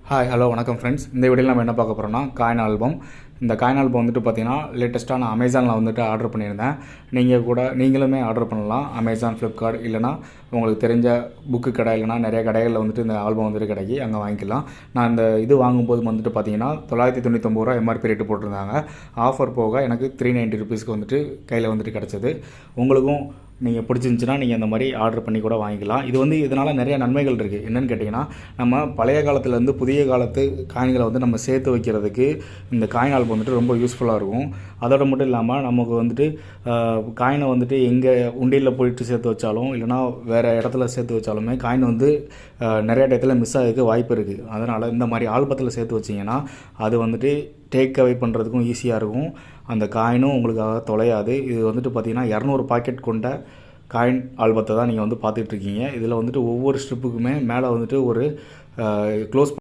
Hi hello வணக்கம் friends. இந்த வீடியோவில் நம்ம என்ன பார்க்க போகிறோம்னா காயின் ஆல்பம். இந்த காயின் ஆல்பம் வந்துட்டு பார்த்தீங்கன்னா லேட்டஸ்ட்டாக நான் அமேசானில் வந்துட்டு ஆர்டர் பண்ணியிருந்தேன். நீங்களுமே ஆர்டர் பண்ணலாம். அமேசான், ஃப்ளிப்கார்ட் இல்லைனா உங்களுக்கு தெரிஞ்ச புக்கு கடை இல்லைனா நிறைய கடைகளில் வந்துட்டு இந்த ஆல்பம் வந்துட்டு கிடைக்கி அங்கே வாங்கிக்கலாம். நான் இந்த இது வாங்கும்போது வந்துட்டு பார்த்தீங்கன்னா 999 ரூபா எம்ஆர்பி ரேட்டு போட்டிருந்தாங்க. ஆஃபர் போக எனக்கு 390 ருபீஸ்க்கு வந்துட்டு கையில் வந்துட்டு கிடச்சிது. உங்களுக்கும் நீங்கள் பிடிச்சிருந்துச்சின்னா நீங்கள் அந்த மாதிரி ஆர்டர் பண்ணி கூட வாங்கிக்கலாம். இதனால் நிறைய நன்மைகள் இருக்குது. என்னென்னு கேட்டிங்கன்னா, நம்ம பழைய காலத்துலேருந்து புதிய காலத்து காயின்களை வந்து நம்ம சேர்த்து வைக்கிறதுக்கு இந்த காயின் ஆல்பம் வந்துட்டு ரொம்ப யூஸ்ஃபுல்லாக இருக்கும். அதோடு மட்டும் இல்லாமல் நமக்கு வந்துட்டு காயினை வந்துட்டு எங்கே உண்டியலில் போயிட்டு சேர்த்து வச்சாலும் இல்லைனா வேறு இடத்துல சேர்த்து வச்சாலுமே காயின் வந்து நிறைய இடத்துல மிஸ் ஆகிறதுக்கு வாய்ப்பு இருக்குது. அதனால் இந்த மாதிரி ஆல்பத்தில் சேர்த்து வச்சிங்கன்னா அது வந்துட்டு டேக் அவே பண்ணுறதுக்கும் ஈஸியாக இருக்கும். அந்த காயினும் உங்களுக்காக தொலையாது. இது வந்துட்டு பார்த்திங்கன்னா 200 பாக்கெட் கொண்ட காயின் ஆல்பத்தை தான் நீங்கள் வந்து பார்த்துட்ருக்கீங்க. இதில் வந்துட்டு ஒவ்வொரு ஸ்ட்ரிப்புக்குமே மேலே வந்துட்டு ஒரு க்ளோஸ்